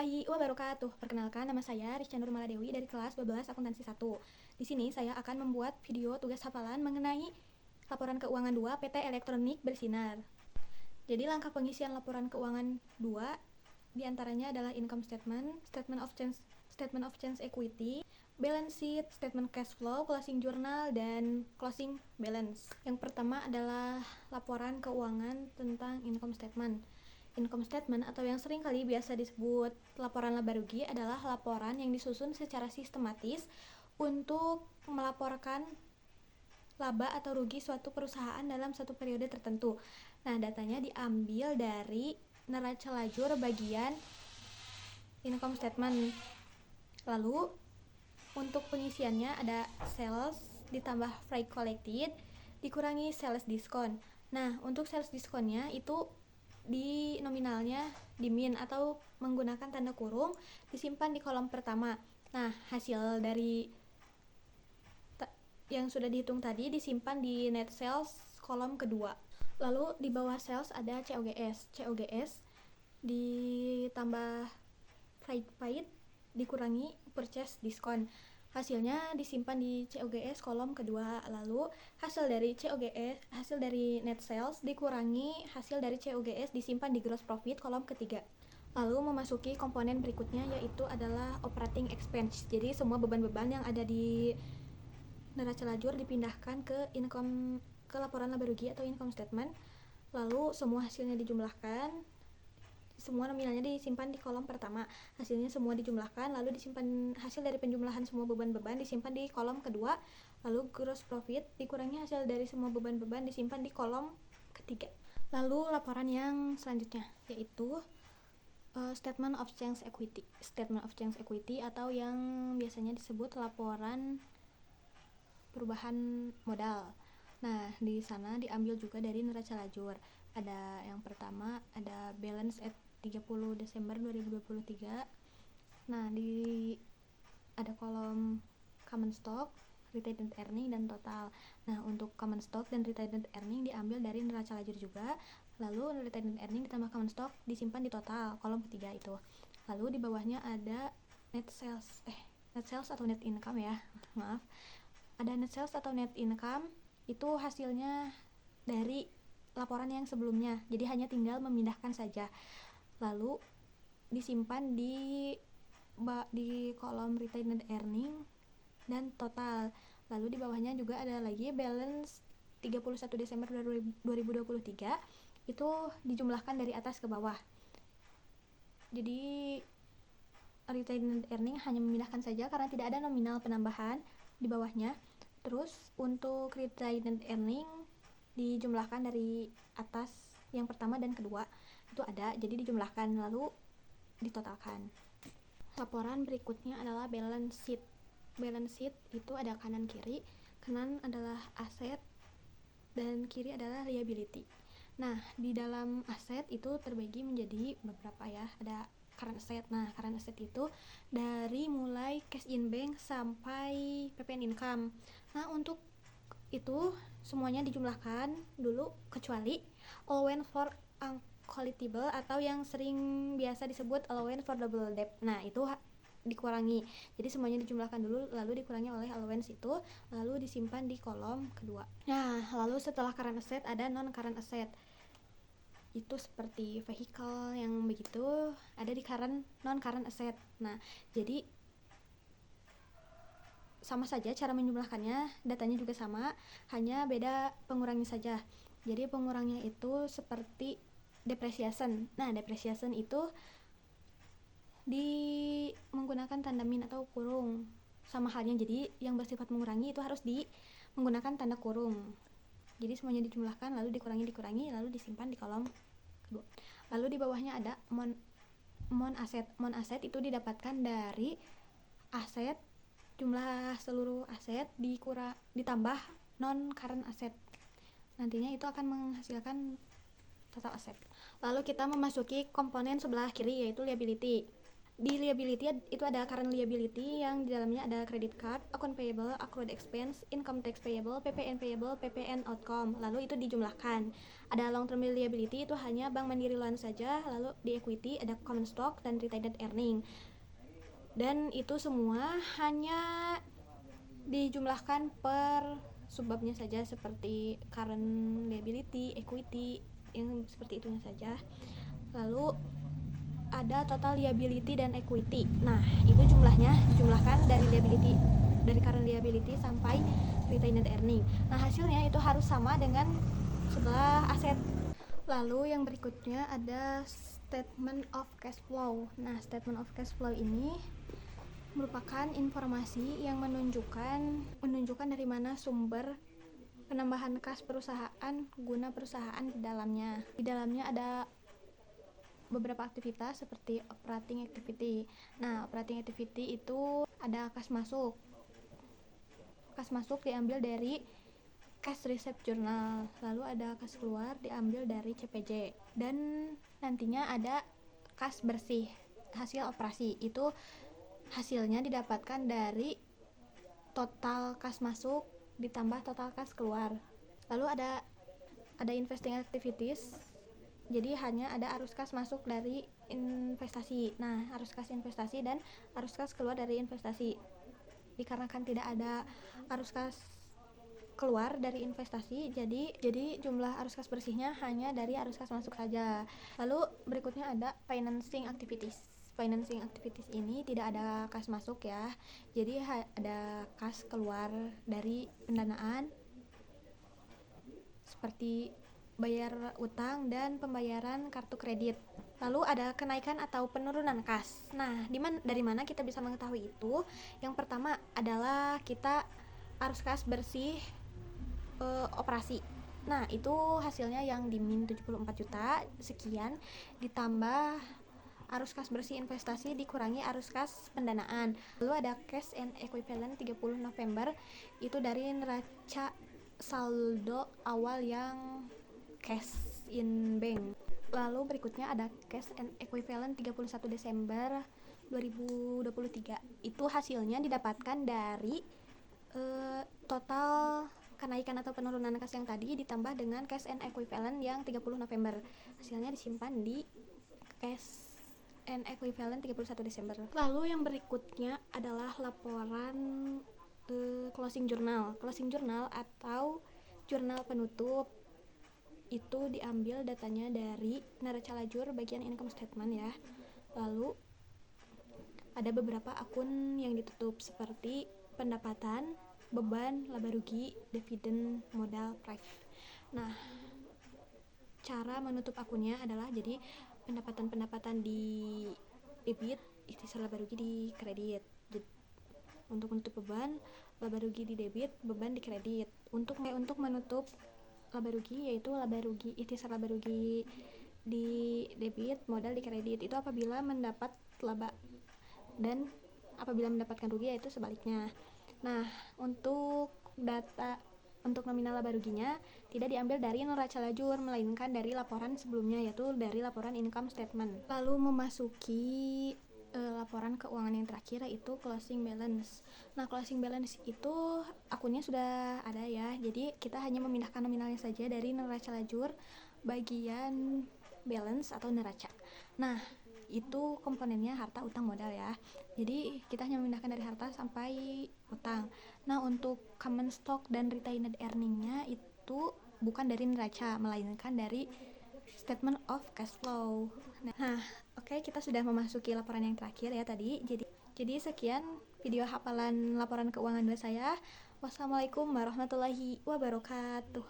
Warahmatullahi wabarakatuh. Perkenalkan, nama saya Risca Nurmala Dewi dari kelas 12 Akuntansi 1. Di sini saya akan membuat video tugas hafalan mengenai laporan keuangan 2 PT Elektronik Bersinar. Jadi langkah pengisian laporan keuangan 2 diantaranya adalah income statement, statement of change equity, balance sheet, statement cash flow, closing journal, dan closing balance. Yang pertama adalah laporan keuangan tentang income statement. Income statement atau yang sering kali biasa disebut laporan laba rugi adalah laporan yang disusun secara sistematis untuk melaporkan laba atau rugi suatu perusahaan dalam satu periode tertentu. Nah, datanya diambil dari neraca lajur bagian income statement. Lalu untuk pengisiannya ada sales ditambah freight collected dikurangi sales discount. Nah, untuk sales discountnya itu di nominalnya di min atau menggunakan tanda kurung disimpan di kolom pertama. Nah, hasil dari yang sudah dihitung tadi disimpan di net sales kolom kedua. Lalu di bawah sales ada COGS ditambah freight paid dikurangi purchase discount. Hasilnya disimpan di COGS kolom kedua. Lalu hasil dari net sales dikurangi hasil dari COGS disimpan di gross profit kolom ketiga. Lalu memasuki komponen berikutnya yaitu adalah operating expense. Jadi semua beban-beban yang ada di neraca lajur dipindahkan ke laporan laba rugi atau income statement. Lalu semua hasilnya dijumlahkan. Semua nominalnya disimpan di kolom pertama, hasilnya semua dijumlahkan, lalu disimpan hasil dari penjumlahan semua beban-beban disimpan di kolom kedua, lalu gross profit dikurangi hasil dari semua beban-beban disimpan di kolom ketiga. Lalu laporan yang selanjutnya yaitu statement of change equity atau yang biasanya disebut laporan perubahan modal. Nah, di sana diambil juga dari neraca lajur. Ada yang pertama ada balance at 30 Desember 2023. Nah, ada kolom common stock, retained earning, dan total. Nah, untuk common stock dan retained earning diambil dari neraca lajur juga. Lalu retained earning ditambah common stock disimpan di total, kolom ketiga itu. Lalu di bawahnya ada net sales atau net income ya. Maaf. Ada net sales atau net income, itu hasilnya dari laporan yang sebelumnya. Jadi hanya tinggal memindahkan saja. Lalu disimpan di kolom retained earning dan total. Lalu di bawahnya juga ada lagi balance 31 Desember 2023. Itu dijumlahkan dari atas ke bawah. Jadi retained earning hanya memindahkan saja karena tidak ada nominal penambahan di bawahnya. Terus untuk retained earning dijumlahkan dari atas yang pertama dan kedua itu ada, jadi dijumlahkan lalu ditotalkan. Laporan berikutnya adalah balance sheet. Balance sheet itu ada kanan kiri. Kanan adalah aset dan kiri adalah liability. Nah, di dalam aset itu terbagi menjadi beberapa ya. Ada current asset. Nah, current asset itu dari mulai cash in bank sampai PPN income. Nah, untuk itu semuanya dijumlahkan dulu kecuali allowance for uncollectible atau yang sering biasa disebut allowance for double debt. Nah, itu dikurangi. Jadi semuanya dijumlahkan dulu lalu dikurangi oleh allowance itu, lalu disimpan di kolom kedua. Nah, lalu setelah current asset ada non current asset. Itu seperti vehicle yang begitu ada di non current asset. Nah, jadi sama saja cara menjumlahkannya, datanya juga sama, hanya beda pengurangnya saja. Jadi pengurangnya itu seperti depreciation. Nah, depreciation itu menggunakan tanda min atau kurung. Sama halnya, jadi yang bersifat mengurangi itu harus menggunakan tanda kurung. Jadi semuanya dijumlahkan lalu dikurangi lalu disimpan di kolom kedua. Lalu di bawahnya ada mon asset. Mon asset itu didapatkan dari aset, jumlah seluruh aset ditambah non current asset. Nantinya itu akan menghasilkan total aset. Lalu kita memasuki komponen sebelah kiri yaitu liability. Di liability itu ada current liability yang di dalamnya ada credit card, account payable, accrued expense, income tax payable, PPN, outcome. Lalu itu dijumlahkan. Ada long term liability itu hanya Bank Mandiri Loan saja. Lalu di equity ada common stock dan retained earning. Dan itu semua hanya dijumlahkan per subbabnya saja, seperti current liability, equity, yang seperti itunya saja. Lalu ada total liability dan equity. Nah, itu jumlahnya dijumlahkan dari liability, dari current liability sampai retained earning. Nah, hasilnya itu harus sama dengan sebelah aset. Lalu yang berikutnya ada statement of cash flow. Nah, statement of cash flow ini merupakan informasi yang menunjukkan dari mana sumber penambahan kas perusahaan guna perusahaan di dalamnya. Di dalamnya ada beberapa aktivitas seperti operating activity. Nah, operating activity itu ada kas masuk. Kas masuk diambil dari cash receipt journal. Lalu ada kas keluar diambil dari CPJ. Dan nantinya ada kas bersih, hasil operasi. Itu hasilnya didapatkan dari total kas masuk ditambah total kas keluar. Lalu ada investing activities. Jadi hanya ada arus kas masuk dari investasi. Nah, arus kas investasi dan arus kas keluar dari investasi. Dikarenakan tidak ada arus kas keluar dari investasi, jadi jumlah arus kas bersihnya hanya dari arus kas masuk saja. Lalu berikutnya ada financing activities. Financing activities ini tidak ada kas masuk ya. Jadi ada kas keluar dari pendanaan seperti bayar utang dan pembayaran kartu kredit. Lalu ada kenaikan atau penurunan kas. Nah, dari mana kita bisa mengetahui itu? Yang pertama adalah kita arus kas bersih operasi. Nah, itu hasilnya yang di min 74 juta sekian ditambah arus kas bersih investasi dikurangi arus kas pendanaan. Lalu ada cash and equivalent 30 November itu dari neraca saldo awal yang cash in bank. Lalu berikutnya ada cash and equivalent 31 Desember 2023. Itu hasilnya didapatkan dari total kenaikan atau penurunan kas yang tadi ditambah dengan cash and equivalent yang 30 November. Hasilnya disimpan di cash and equivalent 31 Desember. Lalu yang berikutnya adalah laporan closing journal. Closing journal atau jurnal penutup itu diambil datanya dari neraca lajur bagian income statement ya. Lalu ada beberapa akun yang ditutup seperti pendapatan, beban, laba rugi, dividen, modal, price. Nah, cara menutup akunnya adalah jadi pendapatan di debit, ikhtisar laba rugi di kredit. Untuk menutup beban, laba rugi di debit, beban di kredit. Untuk menutup laba rugi yaitu laba rugi, ikhtisar laba rugi di debit, modal di kredit. Itu apabila mendapat laba, dan apabila mendapatkan rugi yaitu sebaliknya. Nah, untuk nominal laba ruginya tidak diambil dari neraca lajur melainkan dari laporan sebelumnya yaitu dari laporan income statement. Lalu memasuki laporan keuangan yang terakhir yaitu closing balance. Nah, closing balance itu akunnya sudah ada ya. Jadi kita hanya memindahkan nominalnya saja dari neraca lajur bagian balance atau neraca. Nah, itu komponennya harta, utang, modal ya. Jadi kita hanya memindahkan dari harta sampai utang. Nah, untuk common stock dan retained earning-nya itu bukan dari neraca melainkan dari statement of cash flow. Nah, oke, kita sudah memasuki laporan yang terakhir ya tadi. Jadi sekian video hafalan laporan keuangan dari saya. Wassalamualaikum warahmatullahi wabarakatuh.